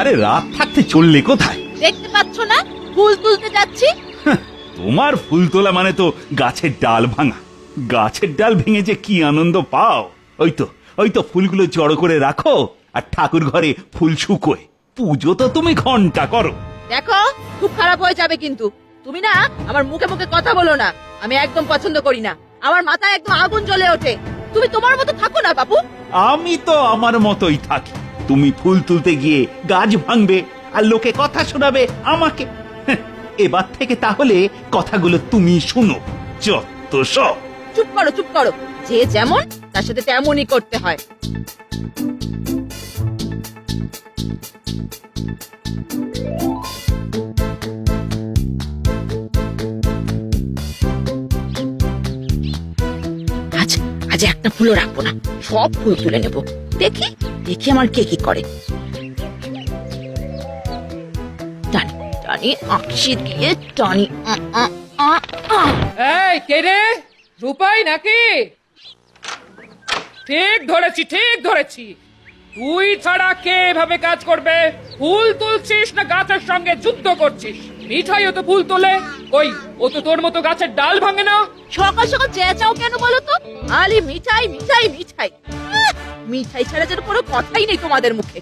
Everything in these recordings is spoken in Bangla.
আরে রাত থাকতে চললে কোথায়? দেখতে পাচ্ছ না ফুল তুলতে যাচ্ছি। তোমার ফুল তোলা মানে তো গাছের ডাল ভাঙা। গাছের ডাল ভেঙে যে কি আনন্দ পাও! ওই তো ফুলগুলো জড়ো করে রাখো আর ঠাকুর ঘরে ফুল শুকোয়। পুজো তো তুমি ঘন্টা করো। দেখো খুব খারাপ হয়ে যাবে কিন্তু। তুমি না আমার মুখে মুখে কথা বলো না, আমি একদম পছন্দ করি না। আমার মাথায় একদম আগুন জ্বলে ওঠে। তুমি তোমার মতো থাকো না বাবু। আমি তো আমার মতোই থাকি। তুমি ফুল তুলতে গিয়ে গাছ ভাঙবে আর লোকে কথা শোনাবে আমাকে। এবার থেকে তাহলে কথাগুলো তুমি শুনো। যত সব। চুপ করো চুপ করো, যে যেমন তার সাথে তেমনই করতে হয়। আজ আজ একটা ফুলও রাখবো না, সব ফুল তুলে নেব। দেখি দেখি আমার কে কি করে। টানি টানি আঁকশি দিয়ে টানি। এই কে রে? রূপাই নাকি? ঠিক ধরেছি। তুই ছাড়া কে এভাবে কাজ করবে? ফুল তুলছিস না গাছের সঙ্গে যুদ্ধ করছিস? মিঠাইও তো ফুল তোলে, ওই ও তো তোর মতো গাছের ডাল ভাঙে না। সকাল সকাল চেঁচাও কেন বলো তো? আলি মিঠাই মিঠাই মিঠাই। মিঠাই ছাড়া যেন কোনো কথাই নেই তোমাদের মুখে।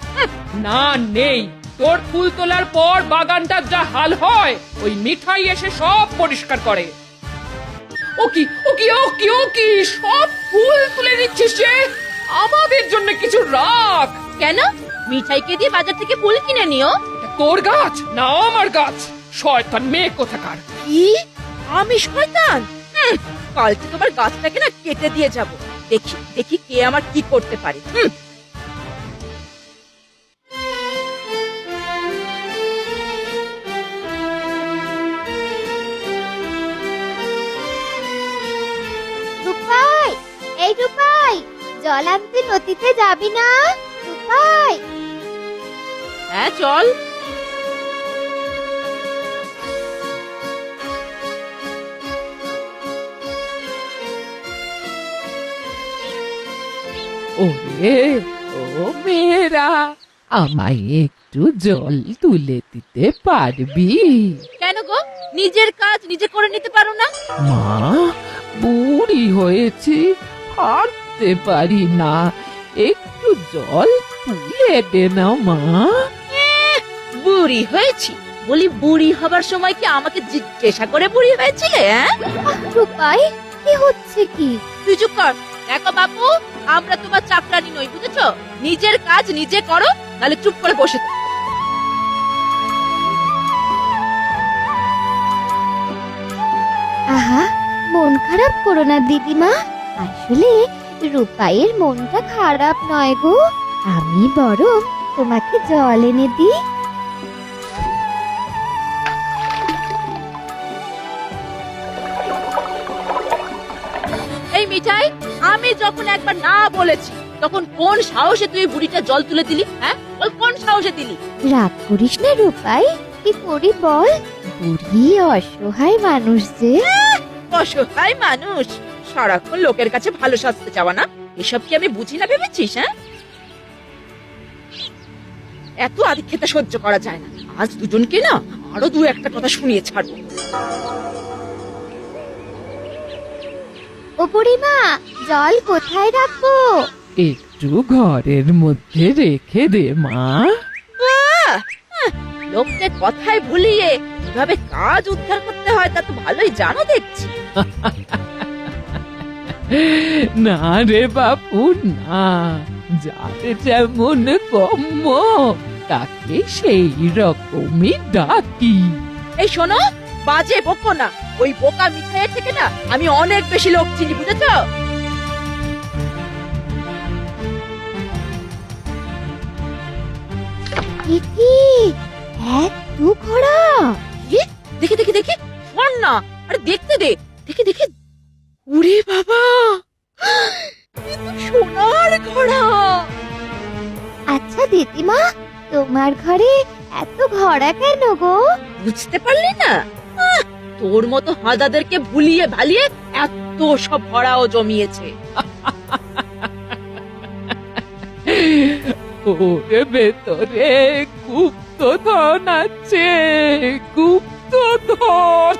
না নেই, তোর ফুল তোলার পর বাগানটার যা হাল হয়, ওই মিঠাই এসে সব পরিষ্কার করে। ও কি সব ফুল তুলে দিচ্ছিস যে? আমাদের জন্য কিছু রাখ। কেন? মিঠাইকে দিয়ে বাজার থেকে ফুল কিনে নিও। এটা তোর গাছ না আমার গাছ? শয়তান মেয়ে কোথাকার। কি? আমি শয়তান? কাল থেকে আবার গাছটাকে না কেটে দিয়ে যাব। দেখি দেখি কে আমার কি করতে পারে। রূপাই, এই রূপাই, জল আনতে নদীতে যাবি না? রূপাই, হ্যাঁ চল। ওরে ও মেয়েরা, আমায় একটু জল তুলে দিতে পারবি? কেন গো, নিজের কাজ নিজে করে নিতে পারো না? মা, বুড়ি হয়েছি, হাঁটতে পারি না, একটু জল তুলে দে না মা। বুড়ি হয়েছি বলি, বুড়ি হবার সময় কি আমাকে জিজ্ঞাসা করে বুড়ি হয়েছিলে? রূপাই, কি হচ্ছে কি? তুই চুপ কর। দেখো বাবু, আমরা তোমার চাকরানি নই, বুঝেছো? নিজের কাজ নিজে করো, নাহলে চুপ করে বসে থাকো। আহা, মন খারাপ করো না দিদিমা। আসলে রূপাইয়ের মনটা খারাপ নয় গো। আমি বরং তোমাকে জল এনে দিই। এই মিঠাই, আমি যখন একবার না বলেছি, তখন কোন সাহসে তুই বুড়িটা জল তুলে দিলি? হ্যাঁ বল, কোন সাহসে দিলি? রাগ করিস না রূপাই, কি করি বল? বুড়ি অসহায় মানুষ যে। অসহায় মানুষ, সারাক্ষণ লোকের কাছে ভালো সাজতে চাওয়া না, এসব কি আমি বুঝি না ভেবেছিস? হ্যাঁ, এত আদিক্ষেতা সহ্য করা যায় না। আজ দুজনকে না আরো দু একটা কথা শুনিয়ে ছাড়বো। ও বুড়িমা, জল কোথায় রাখবো? একটু ঘরের মধ্যে রেখে দে মা। লোককে কথায় ভুলিয়ে কিভাবে কাজ উদ্ধার করতে হয় তা তো ভালোই জানো দেখছি। না রে বাপু না, যার যেমন কম্য তাকে সেই রকমই ডাকি। এই শোনো, বাজে বকো না। ওই বোকা মিঠাইয়ের থেকে না আমি অনেক বেশি লোক চিনি, বুঝেছো? কি এত ঘোড়া? কি? দেখি দেখি দেখি, শোন না। আরে দেখতে দে, দেখি দেখি। উরে বাবা, এ তো সোনার ঘোড়া। আচ্ছা দিদিমা, তোমার ঘরে এত ঘোড়া কেন গো? বুঝতে পারলি না? তোর মতো হাজাদেরকে ভুলিয়ে ভালিয়ে এত সব ঘোড়াও জমিয়েছে। ওরে ভেতরে গুপ্তধন আছে, গুপ্তধন।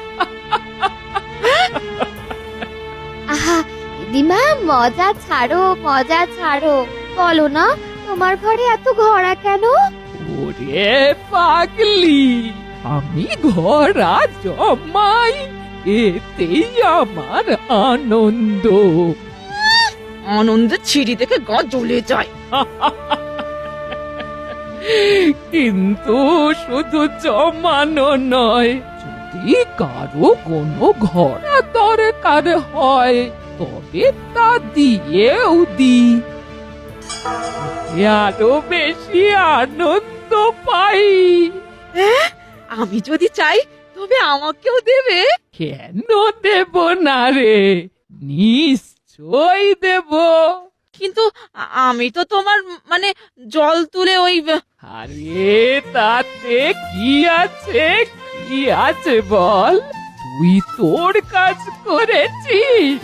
আহা দিদিমা, মজা ছাড়ো, মজা ছাড়ো। বলো না, তোমার ঘরে এত ঘোড়া কেন? ওরে পাগলি, আমি ঘোড়া জমাই, এতেই আমার আনন্দ। আনন্দে ছিড়ি দেখে গা জ্বলে যায়। কিন্তু শুধু জমানো নয়, যদি কারো কোনো ঘোড়া দরকার হয় তবে তা দিয়েও দি, আরো বেশি আনন্দ পাই। আমি যদি চাই তবে আমাকেও দেবে? কেন দেব না রে, নিশ্চয় দেব। কিন্তু আমি তো তোমার মানে জল তুলে ওই আরে তাতে কি আছে, কি আছে বল? তুই তোর কাজ করেছিস,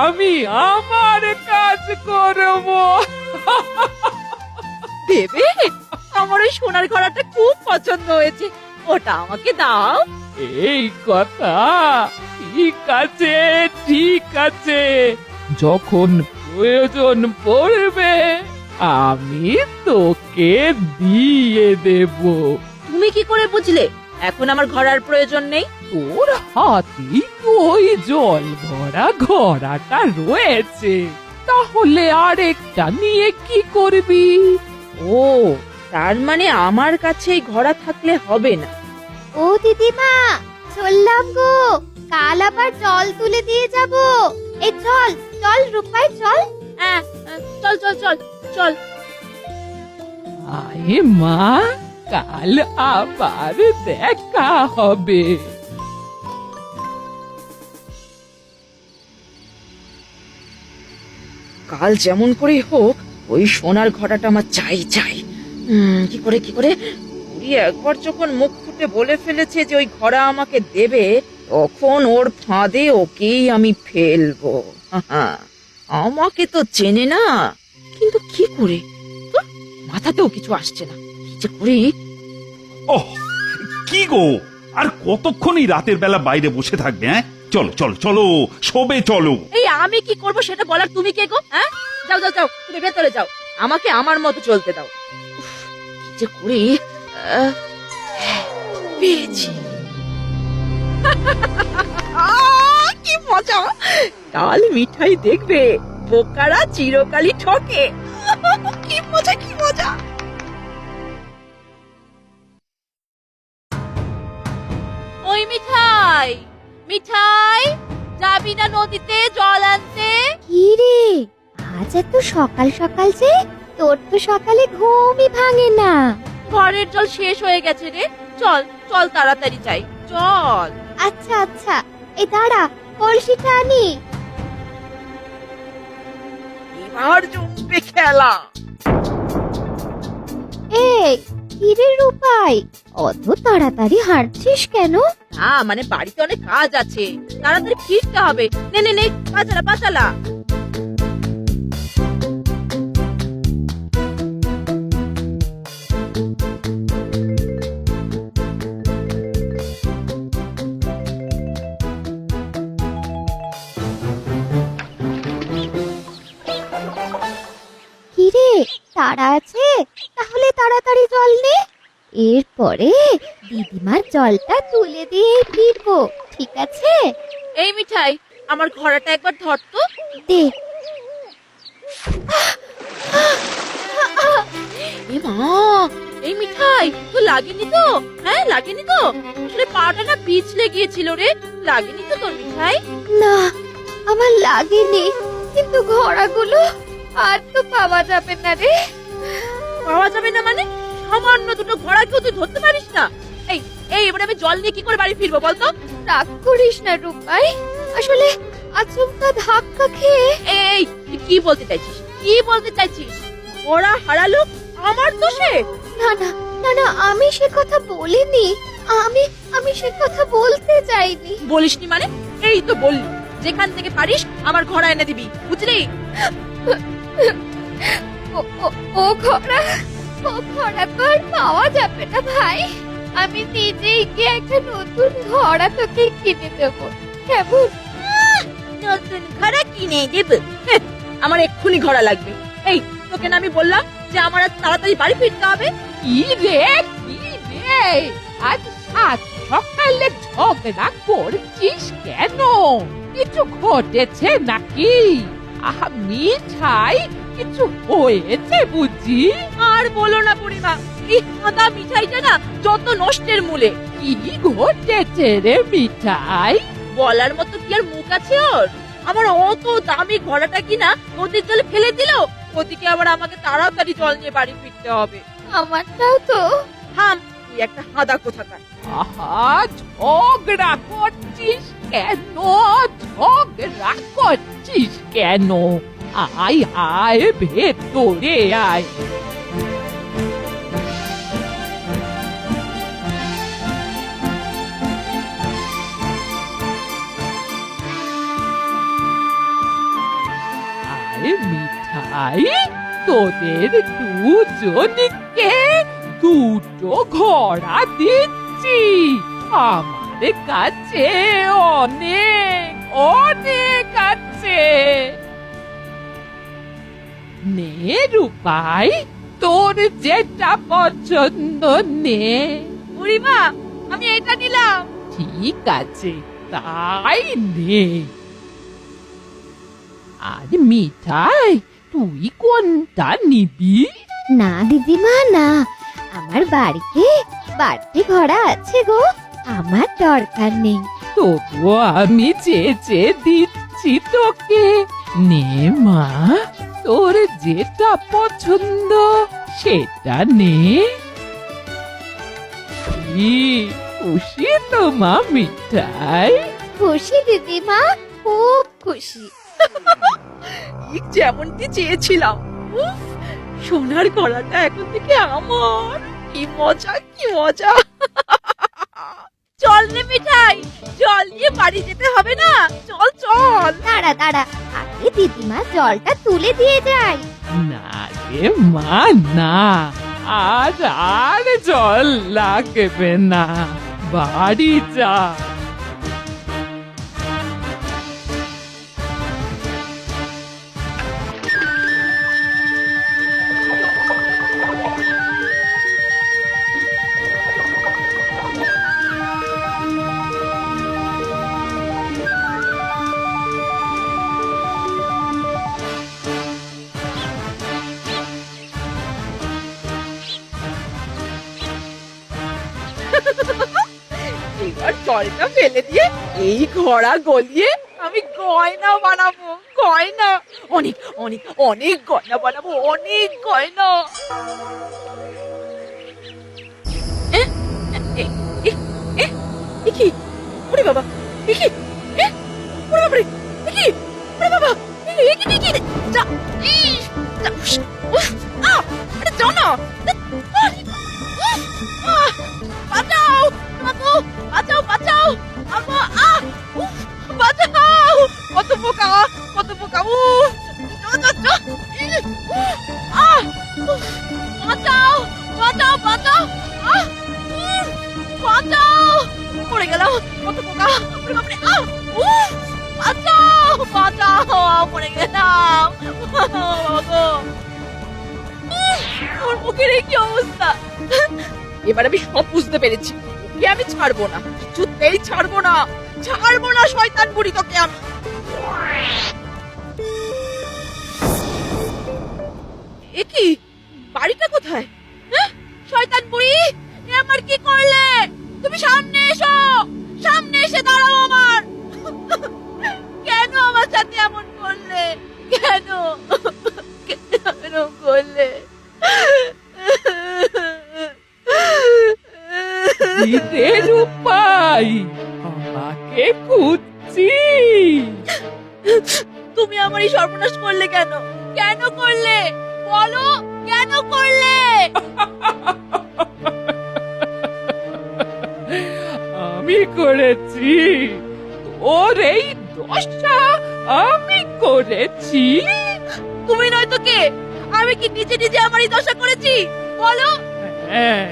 আমি আমার কাজ করব। দেবে? আমার ওই সোনার ঘোড়াটা খুব পছন্দ হয়েছে, ওটা আমাকে দাও। এই কথা, ঠিক আছে, ঠিক আছে, যখন প্রয়োজন পড়বে আমি তোকে দিয়ে দেব। তুমি কি করে বুঝলে এখন আমার ঘোড়ার প্রয়োজন নেই? তোর হাতেই তো ওই জল ভরা ঘোড়াটা রয়েছে, তাহলে আরেকটা নিয়ে কি করবি? ও, তার মানে আমার কাছে এই ঘোড়া থাকলে হবে না। ও দিদিমা, চললাম গো, কাল আবার জল তুলে দিয়ে যাব। এই চল চল রূপাই, চল। হ্যাঁ, চল চল চল চল। আয় মা, কাল আবার দেখা হবে। কাল যেমন করে হোক ওই সোনার ঘোড়াটা আমার চাই চাই। কি করে বুড়ি একবার যখন মুখ ফুটে বলে ফেলেছে যে ওই ঘোড়া আমাকে দেবে, তখন ওর ফাঁদে ওকেই আমি ফেলবো। আমাকে তো চেনে না, কিন্তু কি করে, ধুর, মাথাতেও কিছু আসছে না, কি যে করি। ওহ, কি গো, আর কতক্ষণ এই রাতের বেলা বাইরে বসে থাকবে? হ্যাঁ, চলো চলো চলো, শোবে চলো। এই আমি কি করব সেটা বলার তুমি কে গো? হ্যাঁ, যাও যাও যাও, তুমি ভেতরে যাও, আমাকে আমার মতো চলতে দাও। উফ, কি যে করি। পেয়েছি। কি মজা, কাল মিঠাই দেখবে বোকারা চিরকালই ঠকে। কি মজা, কি মজা। ওই মিঠাই, মিঠাই, যাবি না নদীতে জল আনতে? কি রে, আজ এত সকাল সকাল যে? তোর তো সকালে ঘুমই ভাঙে না। ঘরের জল শেষ হয়ে গেছে রে, চল চল তাড়াতাড়ি যাই, চল। আচ্ছা আচ্ছা, এই দাঁড়া, কলসিটা আনি। এবার জমবে খেলা। এই কি রে রূপাই, অত তাড়াতাড়ি হাঁটছিস কেন? না মানে বাড়িতে অনেক কাজ আছে, তাড়াতাড়ি ফিরতে হবে। নে নে নে, পাচালা পাচালা। কি রে, তাড়া আছে? তাহলে তাড়াতাড়ি জল নে, এরপরে দিদিমার জলটা তুলে দিয়ে ফিরবো, ঠিক আছে? এই মিঠাই, আমার ঘোড়াটা একবার ধর তো। দে। এ মা, এই মিঠাই তো লাগেনি তো? হ্যাঁ লাগেনি তো? আসলে পাটা না পিছলে গিয়েছিল রে, লাগেনি তো তোর মিঠাই? না, আমার লাগেনি, কিন্তু ঘোড়াগুলো আর তো পাওয়া যাবে না রে। পাওয়া যাবে না মানে? সামান্য দুটো ঘোড়াকেও তুই ধরতে পারিস না? এই এই এবার আমি জল নিয়ে কি করে বাড়ি ফিরবো বলতো? রাগ করিস না রূপাই, আসলে আচমকা ধাক্কা খেয়ে। এই তুই কি বলতে চাইছিস, কি বলতে চাইছিস? ঘোড়া হারালো আমার দোষে? না না না না, আমি সে কথা বলিনি, আমি আমি সে কথা বলতে চাইনি। বলিসনি মানে? এই তো বললি, যেখান থেকে পারিস আমার ঘোড়া এনে দিবি, বুঝলি? ও ও ঘোড়া, ও ঘোড়া তো আর পাওয়া যাবে না ভাই। আমি নিজেই গিয়ে একটা নতুন ঘোড়া তোকে কিনে দেবো, কেমন? নতুন ঘোড়া কিনে দেব? হেহ, আমার এক্ষুনি ঘোড়া লাগবে। এই তোকে না আমি বললাম যে আমার আজ তাড়াতাড়ি বাড়ি ফিরতে হবে। কি রে আজ সাত সকালে ঝগড়া করছিস কেন? কিছু ঘটেছে নাকি? আমি ছাই কিছু হয়েছে বুঝি? আর বলো না বুড়িমা, এই সাদা মিঠাইটা না যত নষ্টের মূলে। কি ঘটেছে রে মিঠাই? বলার মতো কি আর মুখ আছে ওর? আমার অত দামি ঘোড়াটা কিনা নদীর জলে ফেলে দিল। ওদিকে আবার আমাকে তাড়াতাড়ি জল নিয়ে বাড়ি ফিরতে হবে। আমারটাও তো। থাম, তুই একটা হাদা কোথাকার। আহা, ঝগড়া করছিস কেন? ঝগড়া করছিস কেন? আয় আয় ভেতরে আয়। আয় মিঠাই, তোদের দুজনকে দুটো ঘোড়া দিচ্ছি। আমার কাছে অনেক অনেক আছে। নে রূপাই, তোর যেটা পছন্দ নে। বুড়িমা, আমি এটা নিলাম। ঠিক আছে, তাই নে। আর মিঠাই, তুই কোনটা নিবি? না দিদিমা না, আমার বাড়িতে বাড়তি ঘোড়া আছে গো, আমার দরকার নেই। তবুও আমি চেয়ে দিচ্ছি তোকে। নে মা, তোর যেটা পছন্দ সেটা নে। কি খুশি তো মা মিঠাই? খুশি দিদিমা, খুব খুশি। ঠিক যেমনটি চেয়েছিলাম। উফ, সোনার গলাটা এখন থেকে আমার। কি মজা, কি মজা। চল নে মিঠাই, জল নিয়ে বাড়ি যেতে হবে না? চল চল। দাঁড়া দাঁড়া, আগে দিদিমা জলটা তুলে দিয়ে যাই। না রে মা না, আর আর জল লাগবে না, বাড়ি যা। এবার জলটা ফেলে দিয়ে এই ঘোড়া গলিয়ে আমি গয়না বানাবো। গয়না, অনেক অনেক অনেক গয়না বানাবো, অনেক গয়না। এ, এ, এ, এ, এ কি? ওরে বাবা, এ কি? এ, ওরে বাবারে, এ কি? ওরে বাবা, এ কি, এ কি? যা, ইস, যা, উফ, আহ, আরে যাও না। বাঁচাও বাবু, বাঁচাও বাঁচাও। আমা, আহ, উফ, বাঁচাও। কত পোকা, কত পোকা। উফ, আহ, উফ, বাঁচাও বাঁচাও বাঁচাও। আহ, উফ, বাঁচাও। পড়ে গেলাম, কত পোকা। ওরে বাপরে, আহ, উফ, বাঁচাও বাঁচাও, পড়ে গেলাম। বাবা গো, ওর মুখের এই কি অবস্থা। এবার আমি সব বুঝতে পেরেছি, ওকে আমি ছাড়বো না, কিছুতেই ছাড়বো না, ছাড়বো না শয়তান বুড়ি তোকে আমি। এ কি, বাড়িটা কোথায়? হ্যাঁ, শয়তান বুড়ি, এ আমার কি করলে? তুমি সামনে এসো, সামনে এসে দাঁড়াও আমার। কেন আমার সাথে এমন করলে? কেন কেন করলে? দিতে রূপাই, আমাকে খুঁজছি। তুমি আমার এই সর্বনাশ করলে কেন? কেন করলে বলো, কেন করলে? আমি করেছি, তোর এই দশা আমি করেছি। তুমি নয় তো কে? আমি কি নিজে নিজে আমার এই দশা করেছি? বলো। হ্যাঁ,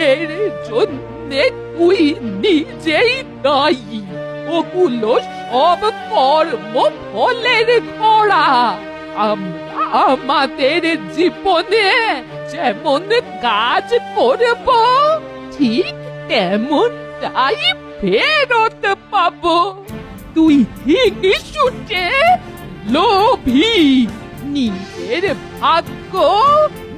এর জন্যে তুই নিজেই দায়ী। ওগুলো সব কর্ম ফলের ঘোড়া। আমরা আমাদের জীবনে যেমন কাজ করব, ঠিক তেমনটাই ফেরত পাবো। তুই হিংসুটে, লোভী, নিজের ভাগ্য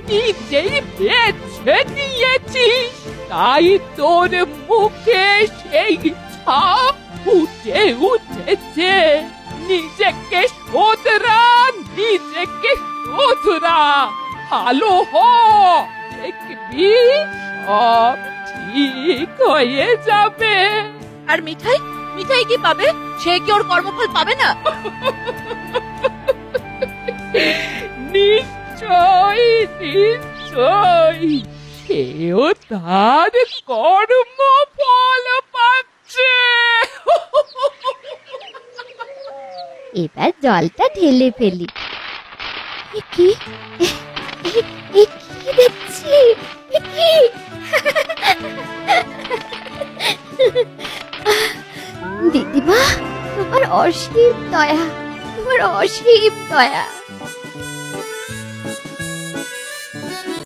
নিজেই বেছে নিয়েছিস, তাই তোর মুখে সেই ছাপ ফুটে উঠেছে। নিজেকে শোধরা, নিজেকে শোধরা, ভালো হ, দেখবি সব ঠিক হয়ে যাবে। আর মিঠাই, মিঠাই কি পাবে? সে কি ওর কর্মফল পাবে না? নিশ্চয়, নিশ্চয়, সেও তার কর্মফল পাচ্ছে। এবার জলটা ঢেলে ফেলি। এ কি এ কি দেখছি? এ কি? দিদিমা, তোমার অসীম দয়া, তোমার অসীম দয়া।